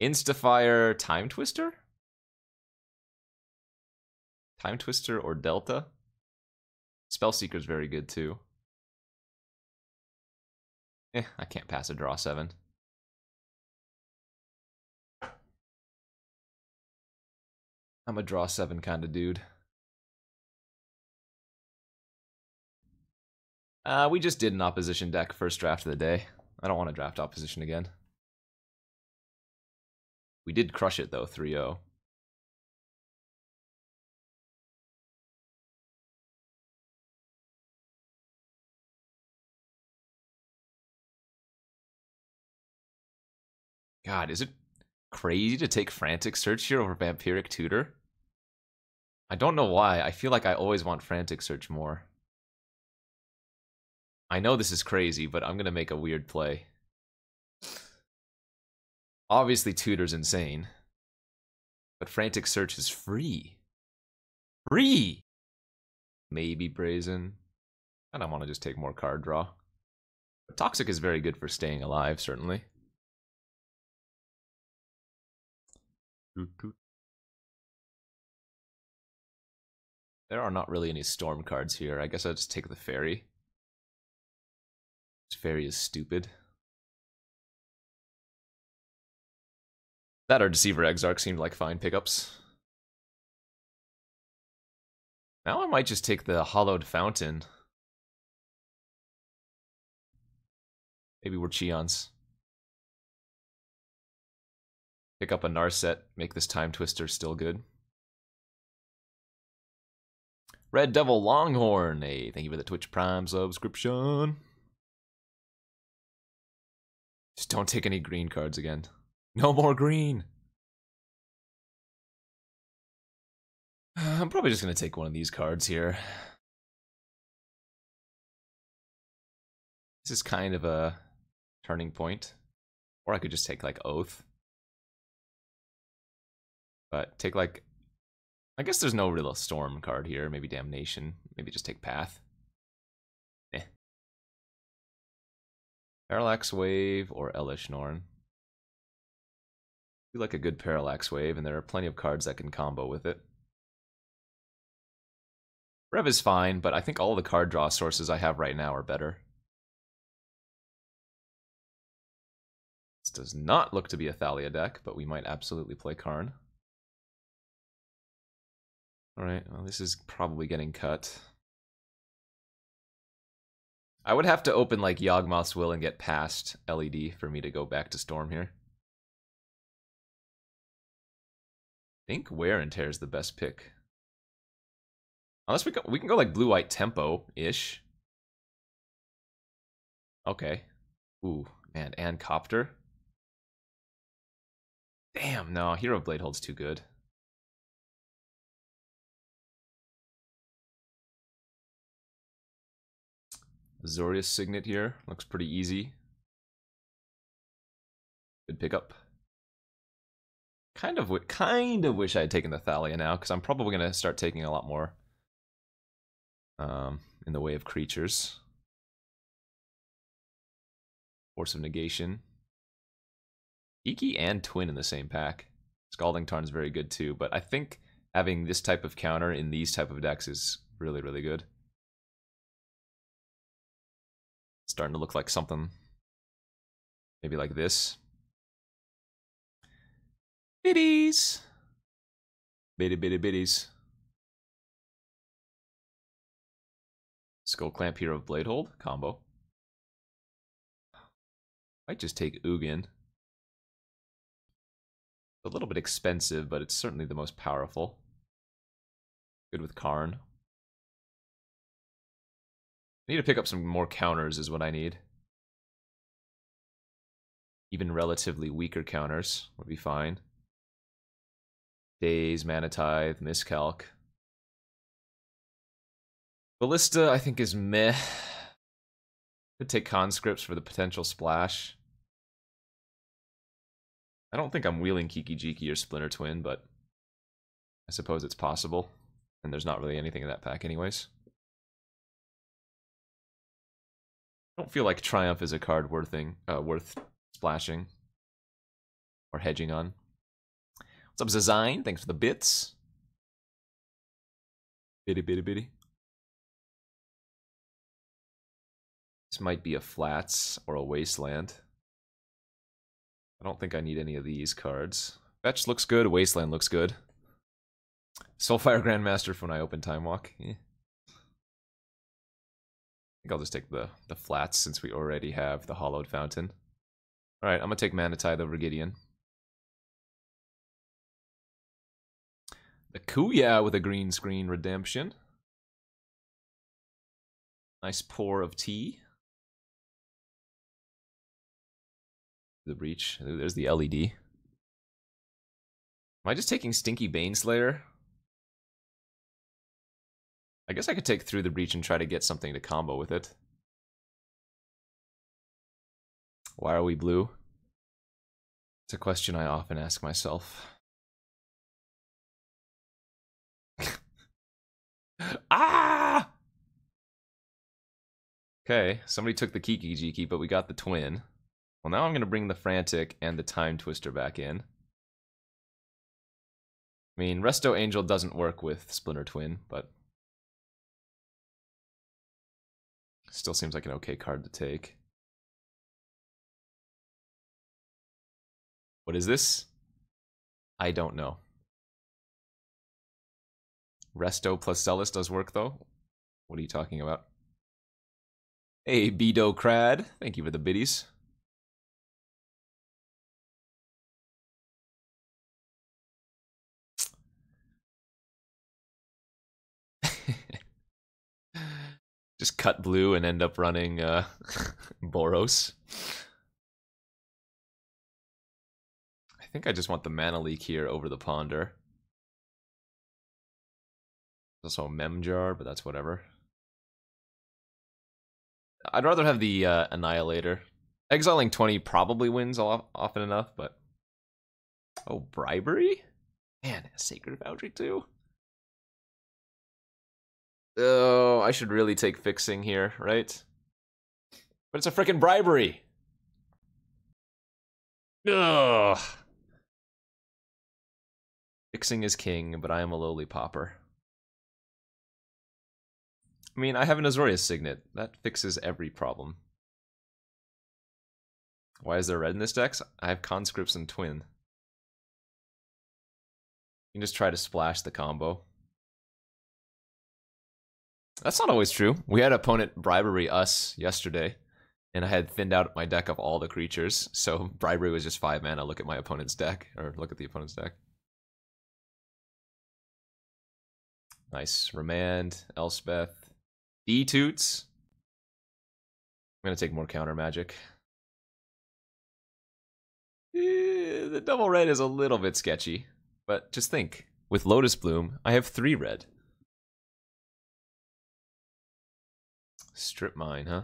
Instafire Time Twister? Time Twister or Delta? Spellseeker's very good too. I can't pass a draw 7. I'm a draw 7 kind of dude. We just did an opposition deck first draft of the day. I don't want to draft opposition again. We did crush it though, 3-0. God, is it crazy to take Frantic Search here over Vampiric Tutor? I don't know why. I feel like I always want Frantic Search more. I know this is crazy, but I'm going to make a weird play. Obviously, Tutor's insane. But Frantic Search is free. Free! Maybe Brazen. I don't want to just take more card draw. But Toxic is very good for staying alive, certainly. There are not really any Storm cards here. I guess I'll just take the Fairy. This Fairy is stupid. That or Deceiver Exarch seemed like fine pickups. Now I might just take the Hollowed Fountain. Maybe we're Cheons. Pick up a Narset, make this Time Twister still good. Red Devil Longhorn, hey, thank you for the Twitch Prime subscription. Just don't take any green cards again. No more green. I'm probably just going to take one of these cards here. This is kind of a turning point. Or I could just take like Oath. But take like... I guess there's no real Storm card here. Maybe Damnation. Maybe just take Path. Parallax Wave or Elish Norn. I feel like a good Parallax Wave, and there are plenty of cards that can combo with it. Rev is fine, but I think all the card draw sources I have right now are better. This does not look to be a Thalia deck, but we might absolutely play Karn. Alright, well this is probably getting cut. I would have to open like Yawgmoth's Will and get past LED for me to go back to Storm here. I think Wear and Tear is the best pick. Unless we can go like Blue-White Tempo-ish. Okay. Ooh, man, and Copter. Damn, no, Hero Blade holds too good. Azorius Signet here, looks pretty easy. Good pickup. Kind of wish I had taken the Thalia now, because I'm probably going to start taking a lot more in the way of creatures. Force of Negation. Iki and Twin in the same pack. Scalding Tarn's very good too, but I think having this type of counter in these type of decks is really, really good. Starting to look like something maybe like this. Biddies! Biddies. Skull Clamp, Hero of Bladehold combo. Might just take Ugin. A little bit expensive, but it's certainly the most powerful. Good with Karn. I need to pick up some more counters is what I need. Even relatively weaker counters would be fine. Daze, Mana Tithe, Miscalc. Ballista, I think, is meh. Could take Conscripts for the potential splash. I don't think I'm wheeling Kiki Jiki or Splinter Twin, but I suppose it's possible. And there's not really anything in that pack anyways. I don't feel like Triumph is a card worth splashing. or hedging on. What's up, Zazine? Thanks for the bits. Bitty, bitty, bitty. This might be a flats or a wasteland. I don't think I need any of these cards. Fetch looks good, wasteland looks good. Soulfire Grandmaster for when I open Time Walk. I think I'll just take the flats since we already have the Hollowed Fountain. Alright, I'm gonna take Mana Tithe over Gideon. The Kuya with a green screen redemption. Nice pour of tea. The breach. Ooh, there's the LED. Am I just taking Stinky Baneslayer? I guess I could take Through the Breach and try to get something to combo with it. Why are we blue? It's a question I often ask myself. Ah! Okay, somebody took the Kiki Jiki, but we got the twin. Well, now I'm going to bring the Frantic and the Time Twister back in. I mean, Resto Angel doesn't work with Splinter Twin, but still seems like an okay card to take. What is this? I don't know. Resto plus Celis does work, though. What are you talking about? Hey, Bido Crad. Thank you for the biddies. Just cut blue and end up running Boros. I think I just want the Mana Leak here over the Ponder. There's also a Memjar, but that's whatever. I'd rather have the Annihilator. Exiling 20 probably wins often enough, but... Oh, Bribery? Man, Sacred Foundry too? Oh, I should really take Fixing here, right? But it's a frickin' Bribery! Ugh! Fixing is king, but I am a lowly pauper. I mean, I have an Azorius Signet. That fixes every problem. Why is there red in this deck? I have Conscripts and Twin. You can just try to splash the combo. That's not always true. We had opponent Bribery us yesterday, and I had thinned out my deck of all the creatures, so Bribery was just 5 mana. Look at my opponent's deck, or look at the opponent's deck. Nice. Remand, Elspeth. D-Toots. I'm gonna take more counter magic. The double red is a little bit sketchy, but just think. With Lotus Bloom, I have 3 red. Strip Mine, huh?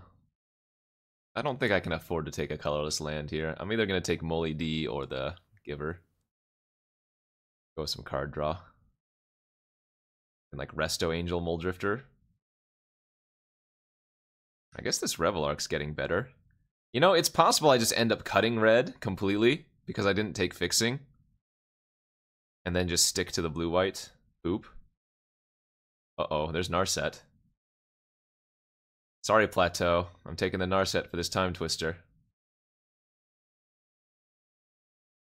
I don't think I can afford to take a colorless land here. I'm either gonna take Molly D or the Giver. Go with some card draw. And like Resto Angel Muldrifter. I guess this Revelark's getting better. You know, it's possible I just end up cutting red completely because I didn't take Fixing. And then just stick to the blue-white. Boop. Uh-oh, there's Narset. Sorry, Plateau. I'm taking the Narset for this Time Twister.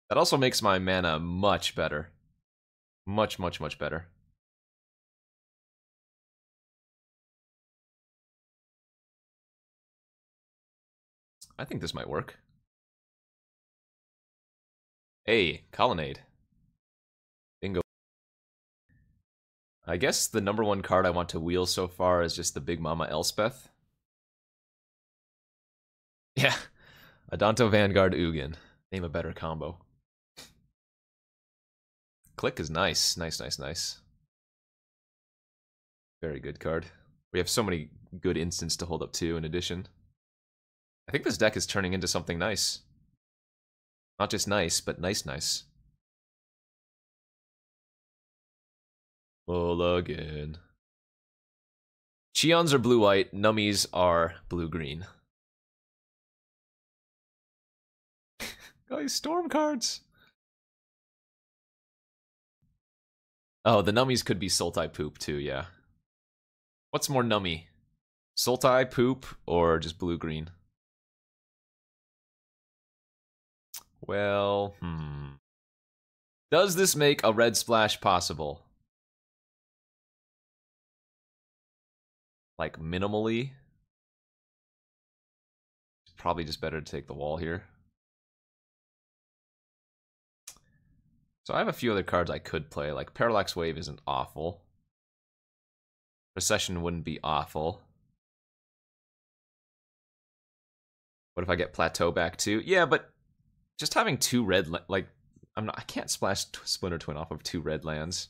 That also makes my mana much better. Much, much, much better. I think this might work. Hey, Colonnade. Bingo. I guess the #1 card I want to wheel so far is just the Big Mama Elspeth. Yeah. Adanto Vanguard Ugin. Name a better combo. Click is nice. Nice, nice, nice. Very good card. We have so many good instants to hold up to in addition. I think this deck is turning into something nice. Not just nice, but nice. Mulligan. Cheons are blue-white, Nummies are blue-green. Guys, storm cards! Oh, the nummies could be Sultai Poop too, yeah. What's more nummy? Sultai Poop or just blue-green? Well, Does this make a red splash possible? Like, minimally? Probably just better to take the wall here. So I have a few other cards I could play, like Parallax Wave isn't awful. Recession wouldn't be awful. What if I get Plateau back too? Yeah, but just having two red, like, I can't splash Splinter Twin off of two red lands.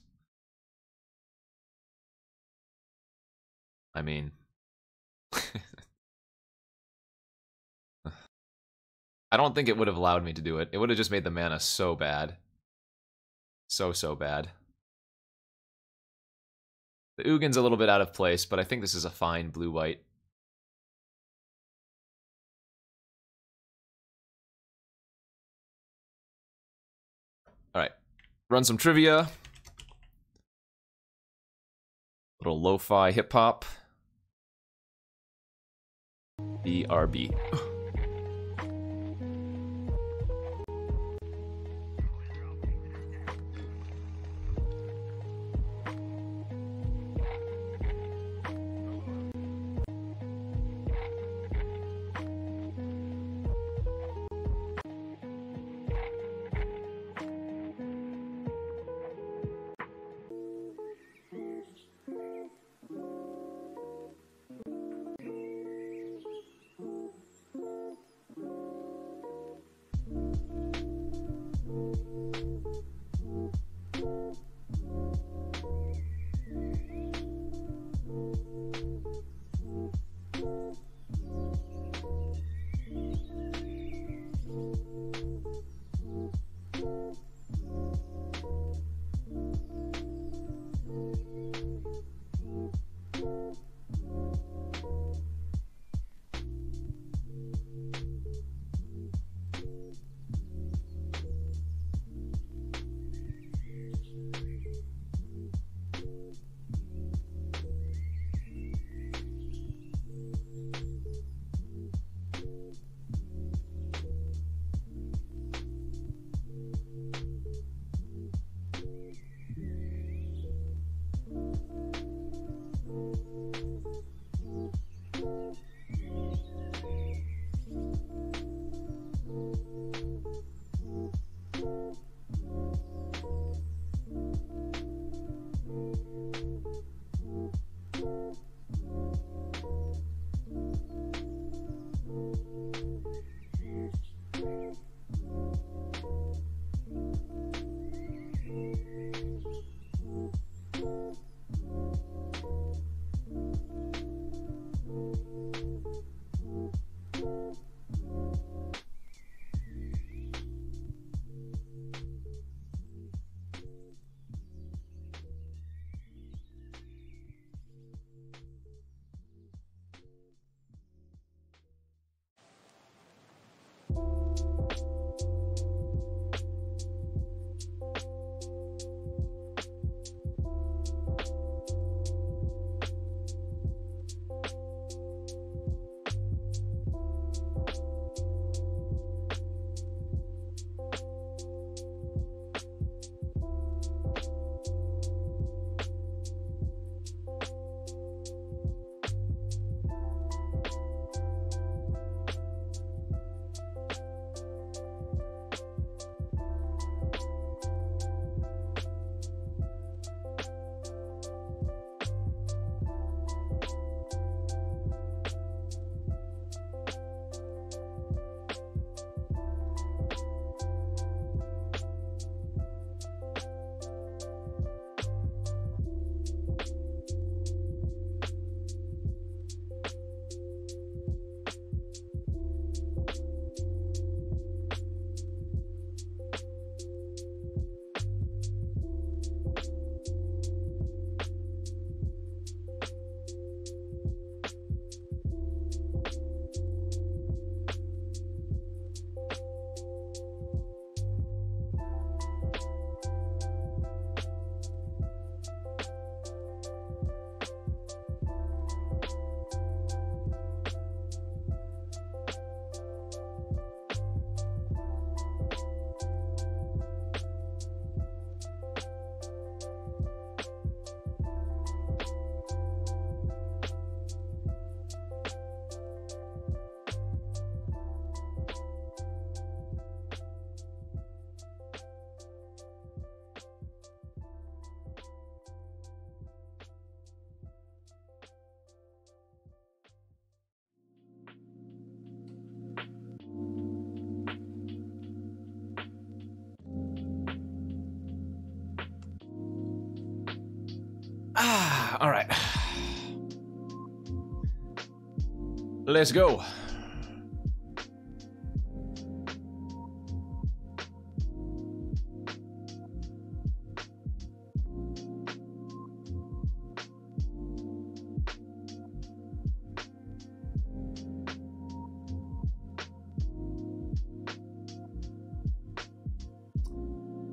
I mean, I don't think it would have allowed me to do it. It would have just made the mana so bad. So bad. The Ugin's a little bit out of place, but I think this is a fine blue-white. Alright. Run some trivia. Little lo-fi hip-hop. BRB. All right. Let's go.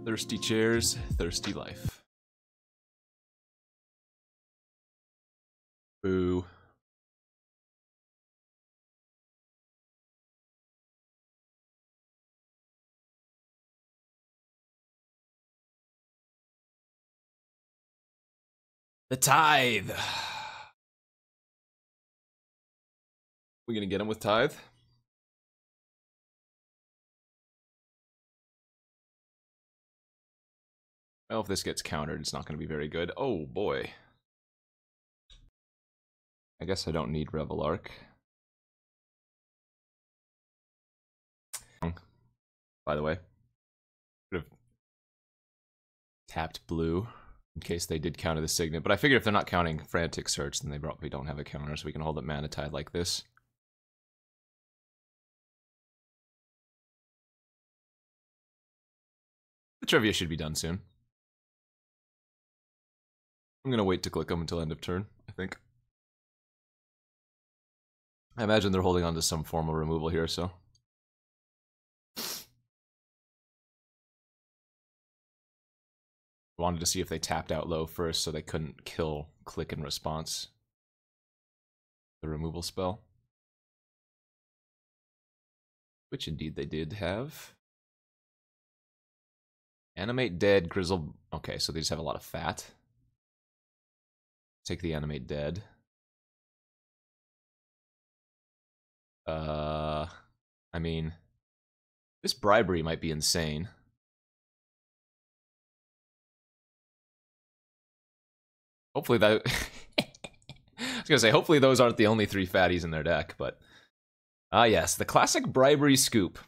Thirsty chairs, thirsty life. Boo. The tithe. We gonna get him with tithe? Well, if this gets countered, it's not gonna be very good. Oh boy. I guess I don't need Revel Arc. By the way, could have tapped blue in case they did counter the Signet, but I figure if they're not counting Frantic Search, then they probably don't have a counter, so we can hold up Mana Tide like this. The trivia should be done soon. I'm gonna wait to click them until end of turn, I think. I imagine they're holding on to some form of removal here, so. Wanted to see if they tapped out low first so they couldn't kill click in response. The removal spell. Which indeed they did have. Animate Dead, Grizzle. Okay, so they just have a lot of fat. Take the Animate Dead. I mean, this bribery might be insane. Hopefully that... I was gonna say, hopefully those aren't the only 3 fatties in their deck, but... Ah yes, the classic bribery scoop.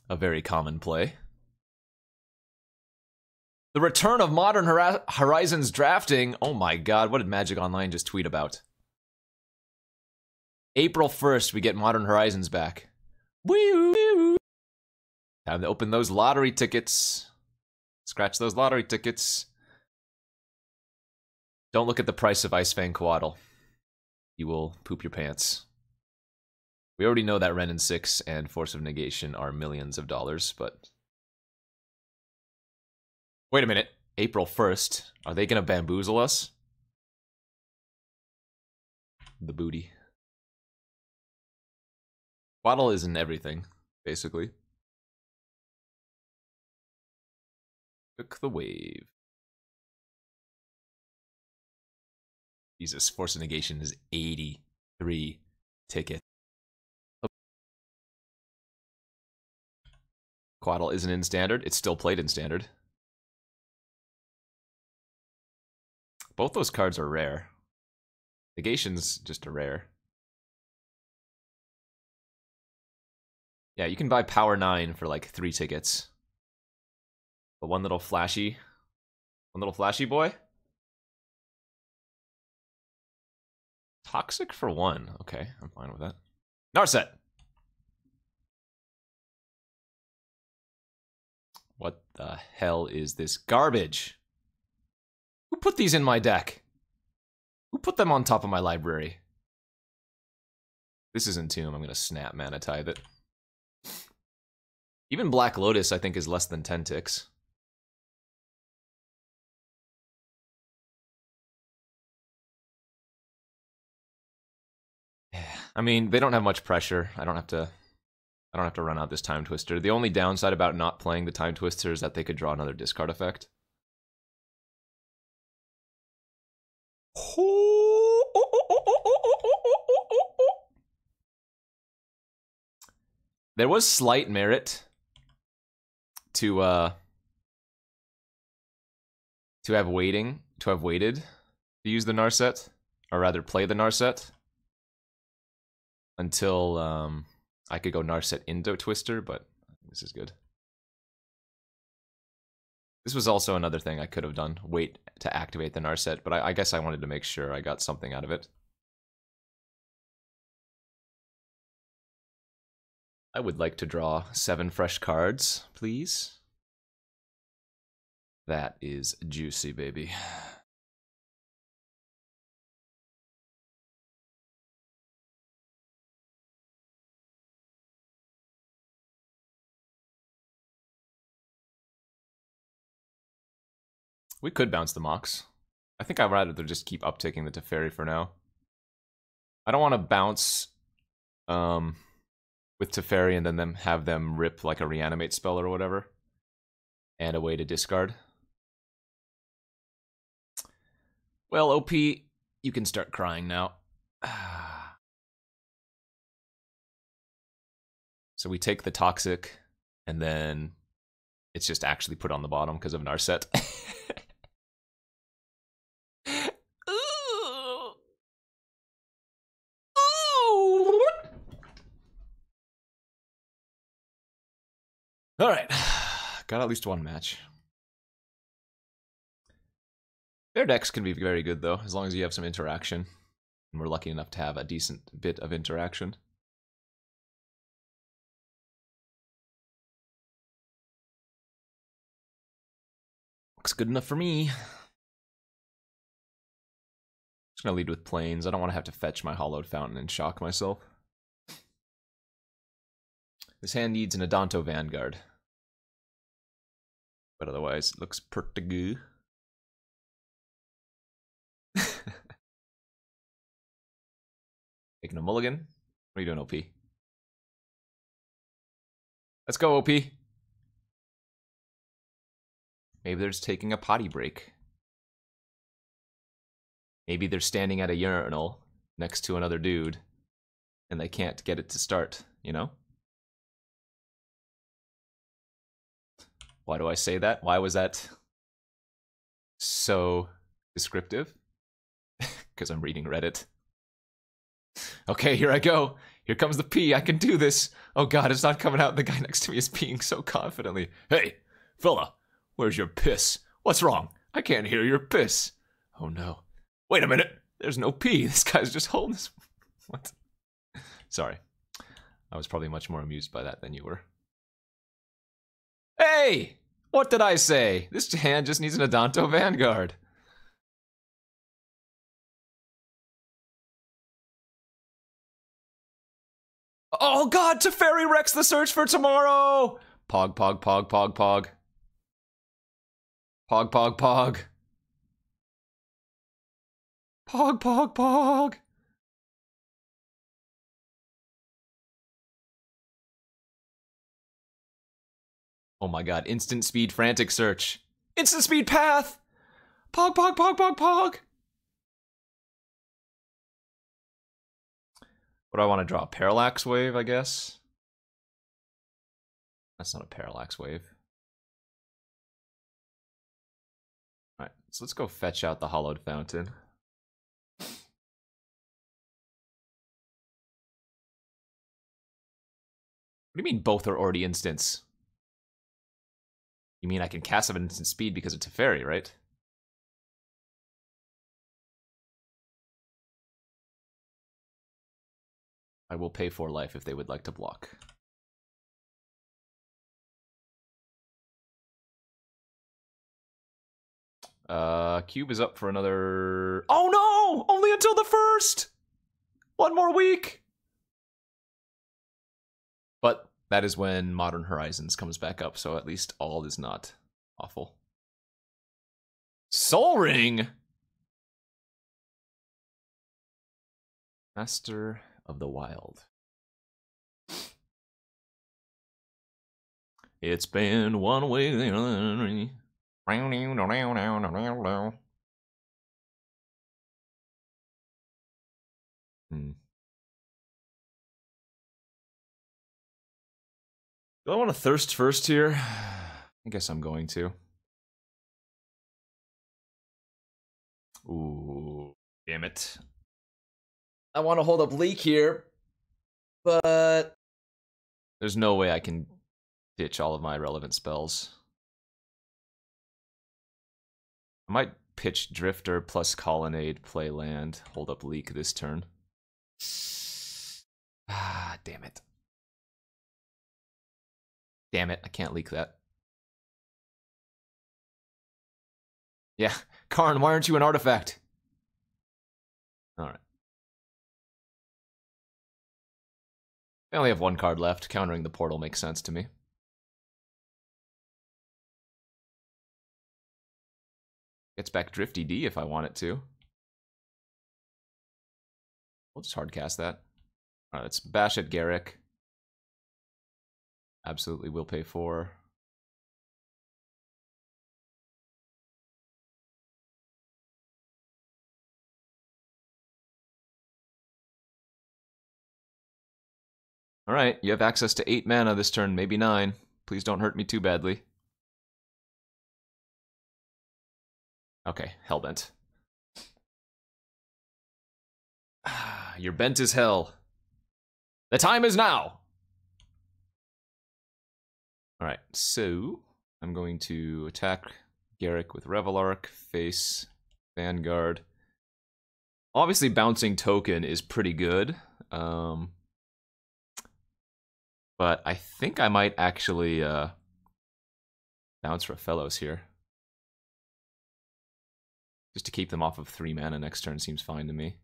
A very common play. The return of Modern Horizons drafting. Oh my god, what did Magic Online just tweet about? April 1st, we get Modern Horizons back. Woo! Time to open those lottery tickets. Scratch those lottery tickets. Don't look at the price of Ice Fang Coatl. You will poop your pants. We already know that Ren and 6 and Force of Negation are millions of dollars, but... Wait a minute. April 1st. Are they gonna bamboozle us? The booty. Coatl is in everything, basically. Took the wave. Jesus, Force of Negation is 83 tickets. Coatl isn't in Standard. It's still played in Standard. Both those cards are rare. Negation's just a rare. Yeah, you can buy Power 9 for like 3 tickets. But one little flashy boy? Toxic for 1. Okay, I'm fine with that. Narset! What the hell is this garbage? Who put these in my deck? Who put them on top of my library? This is Entomb. I'm gonna snap Mana Tithe it. Even Black Lotus, I think, is less than 10 ticks. I mean, they don't have much pressure. I don't have to run out this Time Twister. The only downside about not playing the Time Twister is that they could draw another discard effect. There was slight merit to have waited to use the Narset, or rather play the Narset until I could go Narset into Twister, but this is good. This was also another thing I could have done. Wait to activate the Narset, but I guess I wanted to make sure I got something out of it. I would like to draw 7 fresh cards, please. That is juicy, baby. We could bounce the Mox. I think I'd rather just keep uptaking the Teferi for now. I don't want to bounce with Teferi and then have them rip like a reanimate spell or whatever. And a way to discard. Well, OP, you can start crying now. So we take the Toxic, and then it's just actually put on the bottom because of Narset. Alright, got at least one match. Their decks can be very good, though, as long as you have some interaction. And we're lucky enough to have a decent bit of interaction. Looks good enough for me. Just gonna lead with Plains. I don't want to have to fetch my Hollowed Fountain and shock myself. This hand needs an Adanto Vanguard. But otherwise, it looks pretty good. Taking a mulligan. What are you doing, OP? Let's go, OP. Maybe they're just taking a potty break. Maybe they're standing at a urinal next to another dude, and they can't get it to start, you know? Why do I say that? Why was that so descriptive? Because I'm reading Reddit. Okay, here I go. Here comes the pee. I can do this. Oh god, it's not coming out. The guy next to me is peeing so confidently. Hey, fella, where's your piss? What's wrong? I can't hear your piss. Oh no. Wait a minute. There's no pee. This guy's just holding this. What? Sorry. I was probably much more amused by that than you were. Hey! What did I say? This hand just needs an Adanto Vanguard. Oh god, Teferi wrecks the search for tomorrow! Pog, pog, pog, pog, pog. Pog, pog, pog. Pog, pog, pog. Oh my god, instant speed frantic search. Instant speed path! Pog, pog, pog, pog, pog. What do I want to draw? Parallax wave, I guess? That's not a parallax wave. Alright, so let's go fetch out the Hollowed Fountain. What do you mean both are already instants? You mean I can cast them at instant speed because of Teferi, right? I will pay for life if they would like to block. Cube is up for another... Oh no! Only until the 1st! One more week! But that is when Modern Horizons comes back up, so at least all is not awful. Soul Ring! Master of the Wild. It's been one way or the other. Do I want to thirst first here? I guess I'm going to. Ooh, damn it. I want to hold up Leak here, but there's no way I can ditch all of my relevant spells. I might pitch Drifter plus Colonnade, play land, hold up Leak this turn. Ah, damn it. Damn it, I can't leak that. Yeah, Karn, why aren't you an artifact? Alright. I only have one card left. Countering the portal makes sense to me. Gets back Drifty D if I want it to. We'll just hardcast that. Alright, let's bash at Garrick. Absolutely will pay 4. Alright, you have access to 8 mana this turn, maybe 9. Please don't hurt me too badly. Okay, Hellbent. You're bent as hell. The time is now! Alright, so I'm going to attack Garrick with Revelark, face Vanguard. Obviously, bouncing token is pretty good. But I think I might actually bounce Rafellos here. Just to keep them off of 3 mana next turn seems fine to me.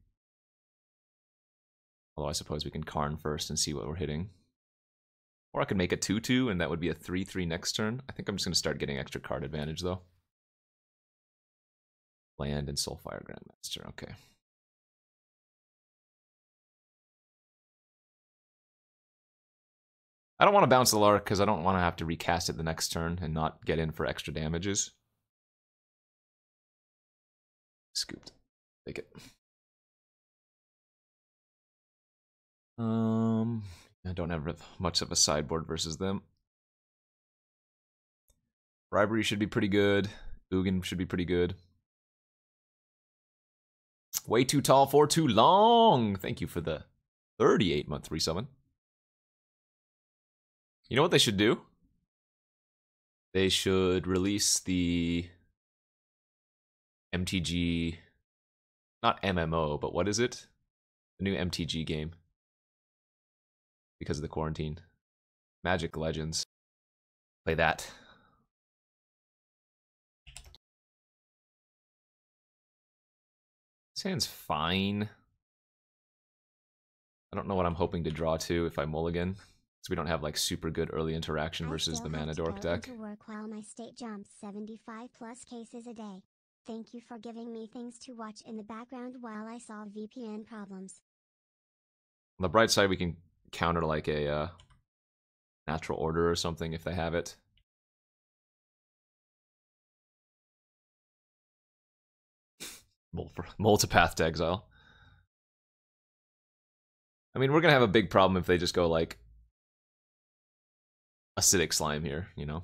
Although I suppose we can Karn first and see what we're hitting. Or I could make a 2-2 and that would be a 3-3 next turn. I think I'm just going to start getting extra card advantage though. Land and Soulfire Grandmaster, okay. I don't want to bounce the Lark because I don't want to have to recast it the next turn and not get in for extra damages. Scooped. Take it. I don't have much of a sideboard versus them. Bribery should be pretty good. Ugin should be pretty good. Way too tall for too long. Thank you for the 38-month resummon. You know what they should do? They should release the MTG, not MMO, but what is it? The new MTG game. Because of the quarantine. Magic Legends. Play that. This hand's fine. I don't know what I'm hoping to draw to if I mulligan. So we don't have like super good early interaction versus the Mana Dork deck. To work while my state jumps 75 plus cases a day. Thank you for giving me things to watch in the background while I solve VPN problems. On the bright side, we can counter like a natural order or something if they have it. Multipath to exile. I mean, we're gonna have a big problem if they just go like acidic slime here, you know?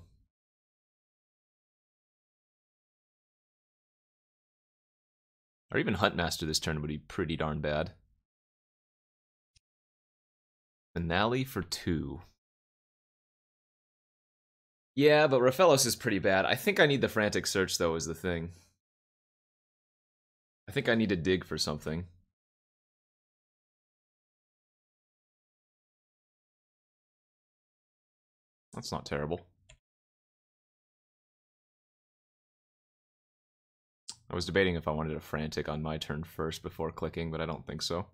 Or even Huntmaster this turn would be pretty darn bad. Finale for 2. Yeah, but Rafellos is pretty bad. I think I need the Frantic Search, though, is the thing. I think I need to dig for something. That's not terrible. I was debating if I wanted a Frantic on my turn first before clicking, but I don't think so.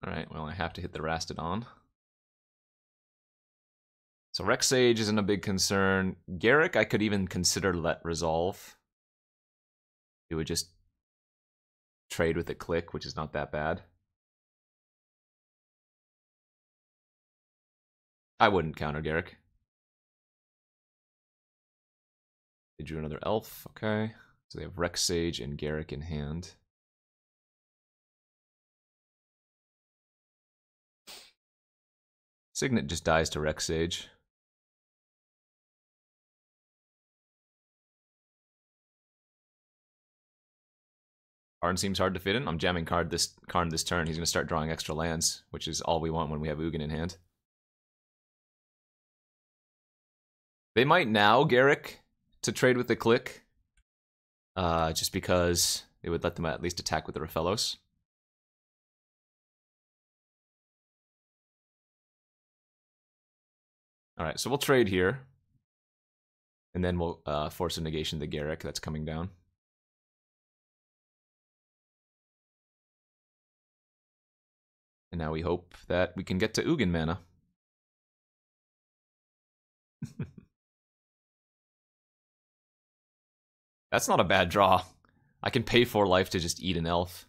Alright, well, I have to hit the Rastodon. So Rex Sage isn't a big concern. Garrick, I could even consider let resolve. It would just trade with a click, which is not that bad. I wouldn't counter Garrick. They drew another elf, okay. So they have Rex Sage and Garrick in hand. Signet just dies to Rex Sage. Karn seems hard to fit in. I'm jamming Karn this turn. He's going to start drawing extra lands, which is all we want when we have Ugin in hand. They might now, Garrick, to trade with the click. Just because it would let them at least attack with the Rafellos. Alright, so we'll trade here. And then we'll force a negation to Garrick that's coming down. And now we hope that we can get to Ugin mana. That's not a bad draw. I can pay 4 life to just eat an elf.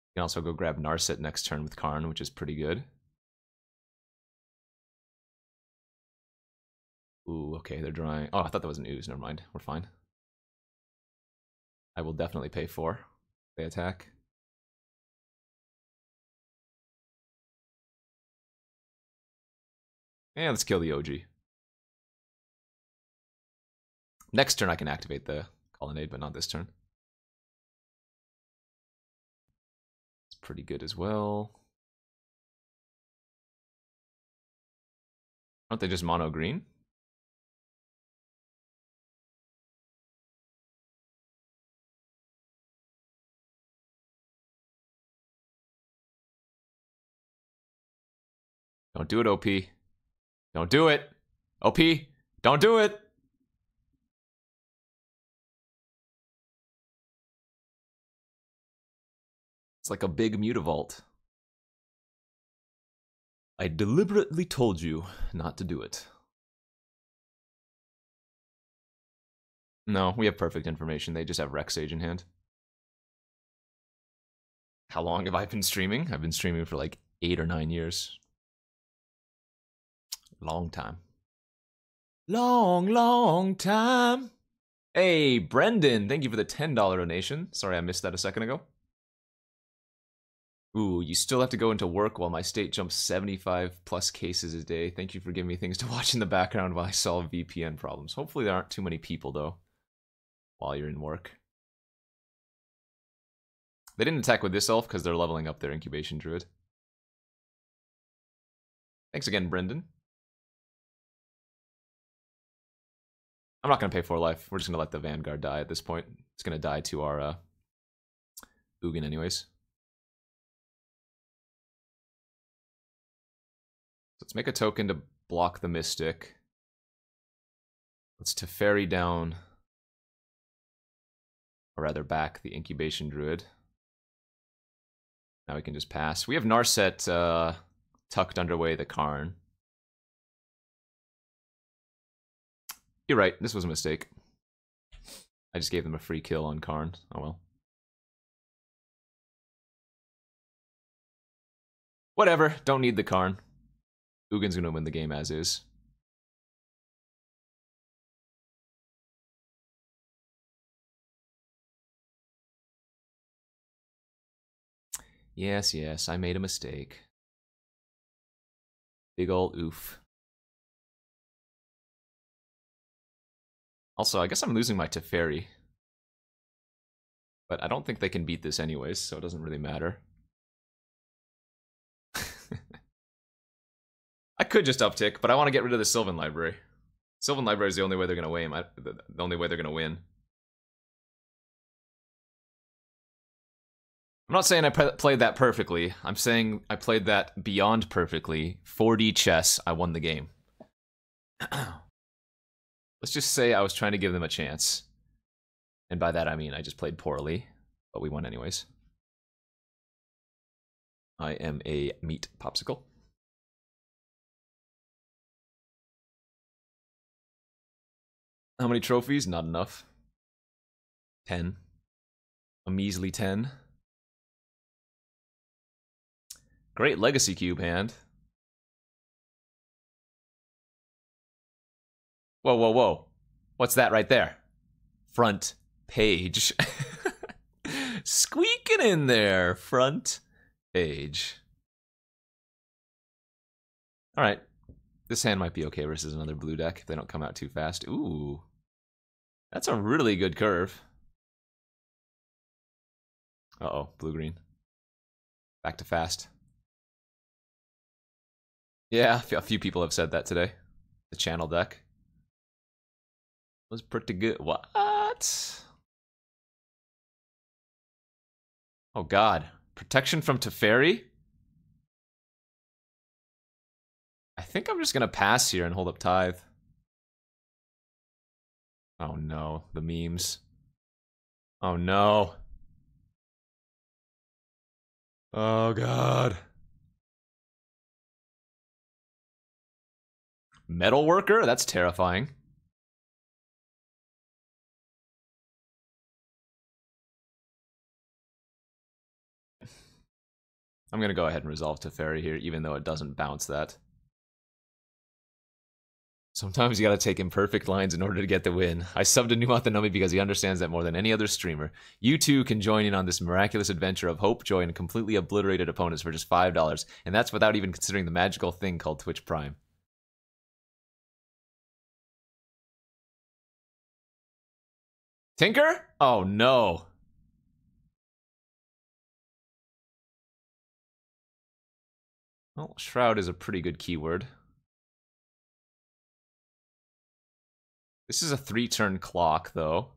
You can also go grab Narset next turn with Karn, which is pretty good. Ooh, okay, they're drawing... Oh, I thought that was an ooze. Never mind. We're fine. I will definitely pay 4. They attack. Yeah, let's kill the OG. Next turn I can activate the Colonnade, but not this turn. It's pretty good as well. Aren't they just mono green? Don't do it, OP. Don't do it. OP, don't do it. It's like a big Mutavault. I deliberately told you not to do it. No, we have perfect information. They just have Rex Sage in hand. How long have I been streaming? I've been streaming for like 8 or 9 years. Long time. Long time. Hey, Brendan, thank you for the $10 donation. Sorry I missed that a second ago. Ooh, you still have to go into work while my state jumps 75 plus cases a day. Thank you for giving me things to watch in the background while I solve VPN problems. Hopefully there aren't too many people, though, while you're in work. They didn't attack with this elf because they're leveling up their incubation druid. Thanks again, Brendan. I'm not going to pay 4 life. We're just going to let the Vanguard die at this point. It's going to die to our Ugin anyways. Let's make a token to block the Mystic. Let's Teferi down, or rather back, the Incubation Druid. Now we can just pass. We have Narset tucked underway the Karn. You're right, this was a mistake. I just gave them a free kill on Karn. Oh well. Whatever, don't need the Karn. Ugin's gonna win the game as is. Yes, yes, I made a mistake. Big ol' oof. Also, I guess I'm losing my Teferi. But I don't think they can beat this anyways, so it doesn't really matter. I could just uptick, but I want to get rid of the Sylvan Library. Sylvan Library is the only way they're going to win. The only way they're going to win. I'm not saying I played that perfectly. I'm saying I played that beyond perfectly. 4D chess, I won the game. Let's just say I was trying to give them a chance. And by that I mean I just played poorly, but we won anyways. I am a meat popsicle. How many trophies? Not enough. 10. A measly 10. Great Legacy Cube hand. Whoa, whoa, whoa. What's that right there? Front page. Squeaking in there. Front page. Alright. This hand might be okay versus another blue deck if they don't come out too fast. Ooh. That's a really good curve. Uh-oh, blue-green. Back to fast. Yeah, a few people have said that today. The channel deck was pretty good. What? Oh god. Protection from Teferi? I think I'm just gonna pass here and hold up Tithe. Oh no, the memes. Oh no. Oh god. Metalworker? That's terrifying. I'm gonna go ahead and resolve Teferi here, even though it doesn't bounce that. Sometimes you gotta take imperfect lines in order to get the win. I subbed to NumotTheNummy because he understands that more than any other streamer. You too can join in on this miraculous adventure of hope, joy, and completely obliterated opponents for just $5. And that's without even considering the magical thing called Twitch Prime. Tinker? Oh no. Well, Shroud is a pretty good keyword. This is a 3-turn clock, though.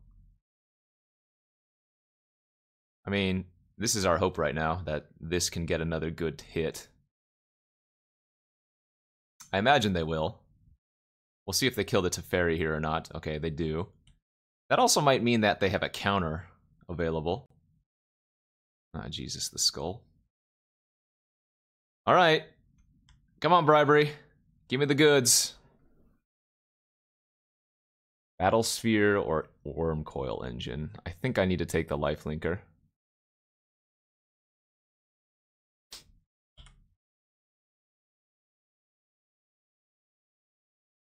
I mean, this is our hope right now, that this can get another good hit. I imagine they will. We'll see if they kill the Teferi here or not. Okay, they do. That also might mean that they have a counter available. Ah, Jesus, the skull. Alright. Come on, bribery. Give me the goods. Battle Sphere or Worm Coil Engine. I think I need to take the lifelinker.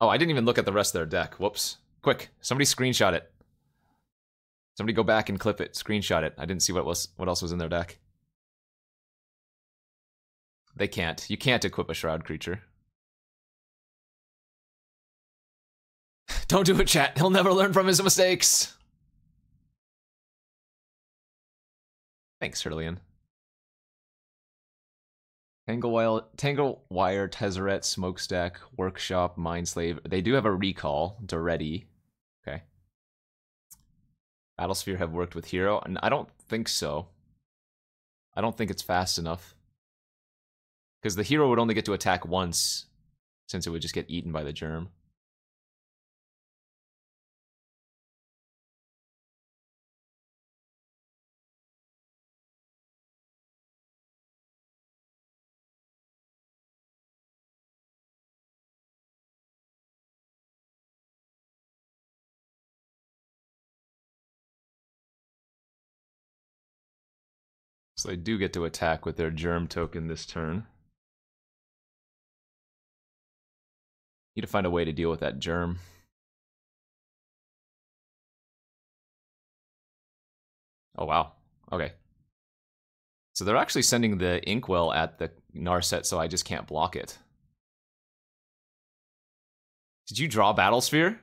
Oh, I didn't even look at the rest of their deck. Whoops. Quick, somebody screenshot it. Somebody go back and clip it. Screenshot it. I didn't see what else was in their deck. They can't. You can't equip a Shroud creature. Don't do it, chat. He'll never learn from his mistakes. Thanks, Hurlian. Tanglewire, Tezzeret, Smokestack, Workshop, Mindslave. They do have a recall. Doretti. Okay. Battlesphere have worked with Hero, and I don't think so. I don't think it's fast enough. Because the Hero would only get to attack once, since it would just get eaten by the Germ. So they do get to attack with their Germ token this turn. Need to find a way to deal with that Germ. Oh, wow. Okay. So they're actually sending the Inkwell at the Narset, so I just can't block it. Did you draw Battlesphere? Did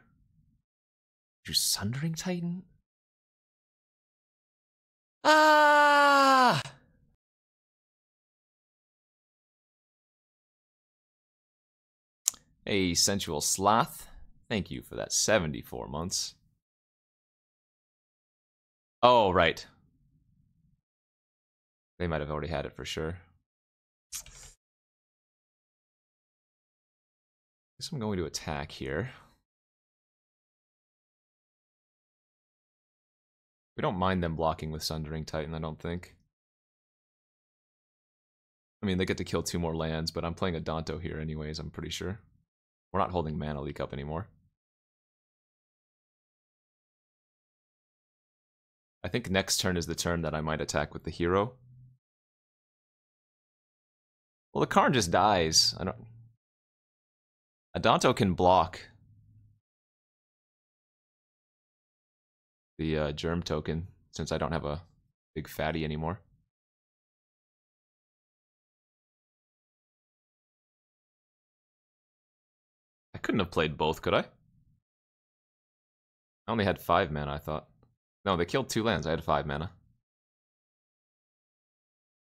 you Sundering Titan? Ah! Hey, Sensual Sloth. Thank you for that 74 months. Oh, right. They might have already had it for sure. Guess I'm going to attack here. We don't mind them blocking with Sundering Titan, I don't think. I mean, they get to kill 2 more lands, but I'm playing a Danto here anyways, I'm pretty sure. We're not holding Mana Leak up anymore. I think next turn is the turn that I might attack with the Hero. Well, the Karn just dies. I don't... Adanto can block the Germ token, since I don't have a big fatty anymore. I couldn't have played both, could I? I only had 5 mana, I thought. No, they killed 2 lands. I had 5 mana.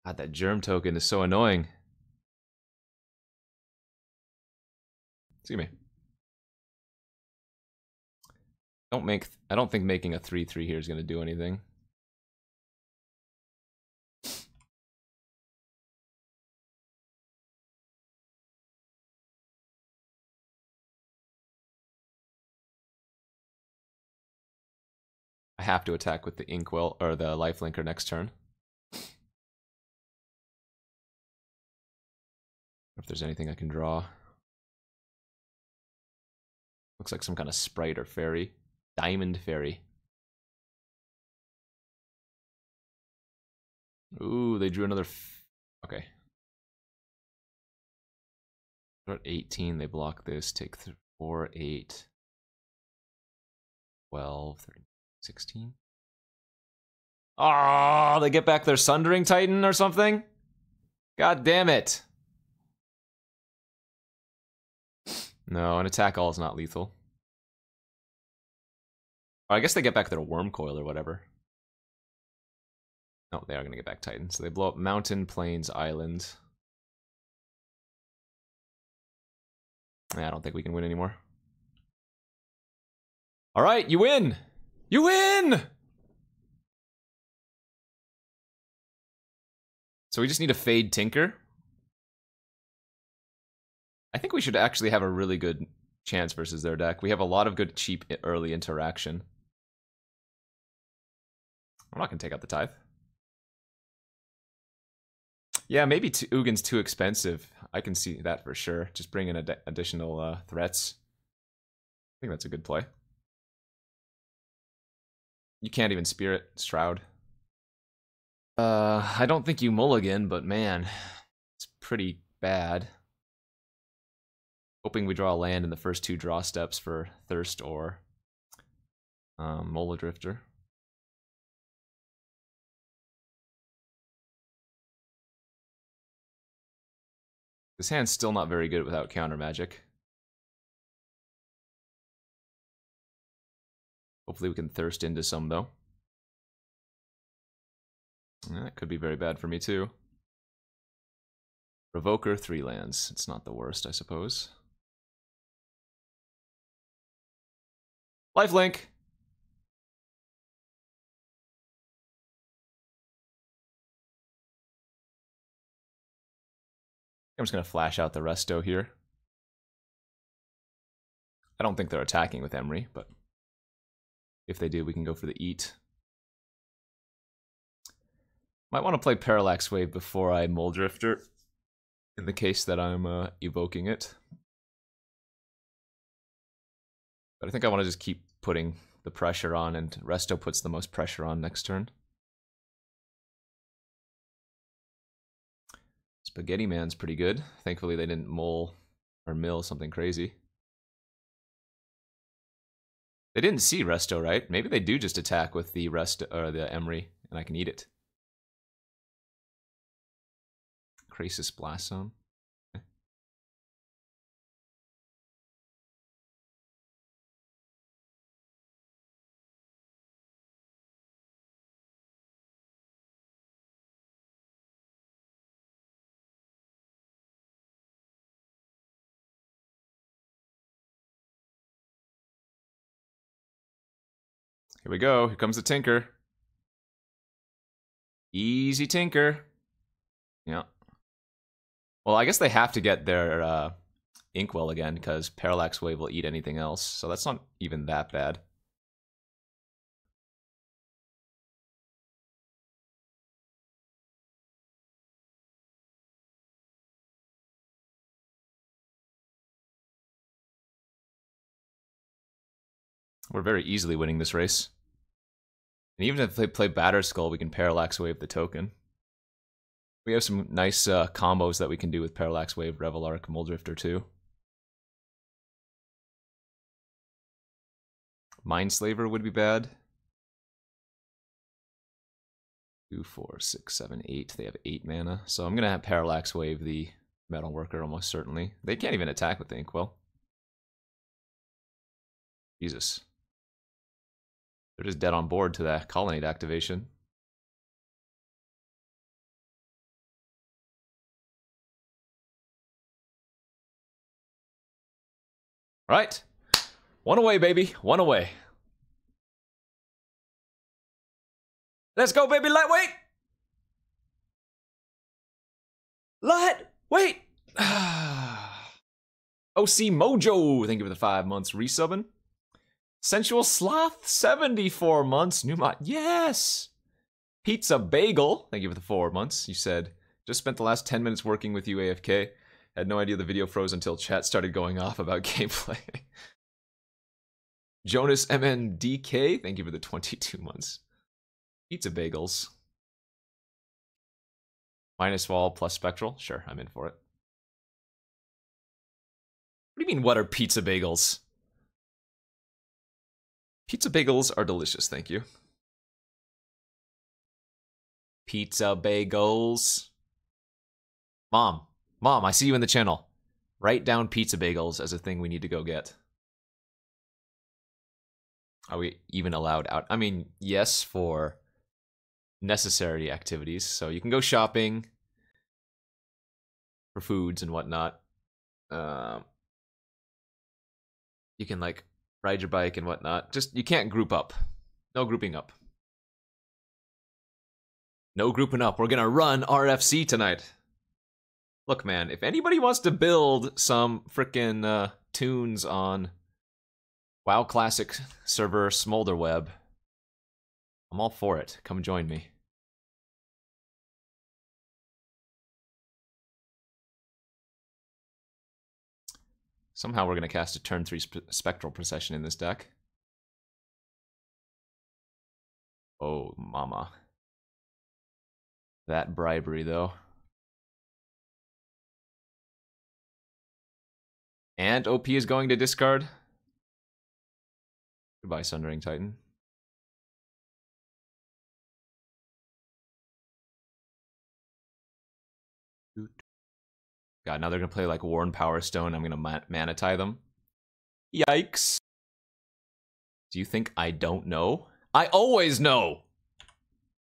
God, that Germ token is so annoying. Excuse me. I don't think making a 3/3 here is going to do anything. I have to attack with the Inkwell or the Lifelinker next turn. If there's anything I can draw. Looks like some kind of sprite or fairy. Diamond fairy. Ooh, they drew another. Okay. They're at 18. They block this. Take 4, 8, 12, 13, 16. Oh, they get back their Sundering Titan or something? God damn it. No, an attack all is not lethal. Or I guess they get back their Worm Coil or whatever. No, they are going to get back Titan. So they blow up Mountain, Plains, Island. I don't think we can win anymore. All right, you win! You win! So we just need to fade Tinker. I think we should actually have a really good chance versus their deck. We have a lot of good, cheap, early interaction. I'm not going to take out the Tithe. Yeah, maybe Ugin's too expensive. I can see that for sure. Just bring in additional threats. I think that's a good play. You can't even Spirit Shroud. I don't think you mulligan, but man, it's pretty bad. Hoping we draw a land in the first 2 draw steps for Thirst or Mola Drifter. This hand's still not very good without counter magic. Hopefully we can Thirst into some, though. That could be very bad for me, too. Revoker, 3 lands. It's not the worst, I suppose. Lifelink! I'm just going to flash out the Resto here. I don't think they're attacking with Emery, but if they do, we can go for the Eat. Might want to play Parallax Wave before I Mole Drifter, in the case that I'm evoking it. But I think I want to just keep putting the pressure on, and Resto puts the most pressure on next turn. Spaghetti Man's pretty good. Thankfully they didn't mole or mill something crazy. They didn't see Resto, right? Maybe they do just attack with the Resto or the Emery, and I can eat it. Crisis Blast Zone. Okay. Here we go. Here comes the Tinker. Easy Tinker. Yeah. Well, I guess they have to get their Inkwell again, because Parallax Wave will eat anything else, so that's not even that bad. We're very easily winning this race. And even if they play Batter Skull, we can Parallax Wave the token. We have some nice combos that we can do with Parallax Wave, Revelark, Moldrifter too. Mindslaver would be bad. 2, 4, 6, 7, 8. They have 8 mana. So I'm going to have Parallax Wave the Metalworker almost certainly. They can't even attack with the Inkwell. Jesus. They're just dead on board to that Colonnade activation. Right. One away, baby. One away. Let's go, baby. Lightweight. Lightweight. OC Mojo, thank you for the 5 months resubbing. Sensual Sloth, 74 months. Numot, yes. Pizza Bagel, thank you for the 4 months. You said, just spent the last 10 minutes working with you, AFK. Had no idea the video froze until chat started going off about gameplay. Jonas MNDK, thank you for the 22 months. Pizza Bagels. Minus wall plus spectral? Sure, I'm in for it. What do you mean, what are pizza bagels? Pizza bagels are delicious, thank you. Pizza bagels. Mom, I see you in the channel. Write down pizza bagels as a thing we need to go get. Are we even allowed out? I mean, yes, for necessary activities. So you can go shopping for foods and whatnot. You can, like, ride your bike and whatnot. Just, you can't group up. No grouping up. No grouping up. We're gonna run RFC tonight. Look, man, if anybody wants to build some frickin' tunes on WoW Classic server Smolderweb, I'm all for it. Come join me. Somehow we're going to cast a turn 3 Spectral Procession in this deck. Oh, mama. That bribery, though. And OP is going to discard. Goodbye, Sundering Titan. God, now they're going to play like Worn Power Stone. I'm going to mana tie them. Yikes. Do you think I don't know? I always know!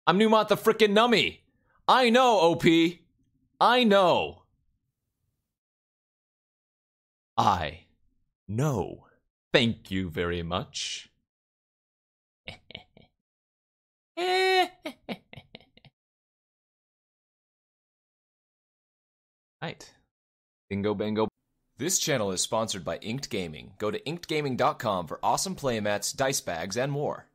I'm NumotTheNummy! I know, OP! I know! I know. Thank you very much. Right. Bingo bango. This channel is sponsored by Inked Gaming. Go to inkedgaming.com for awesome playmats, dice bags, and more.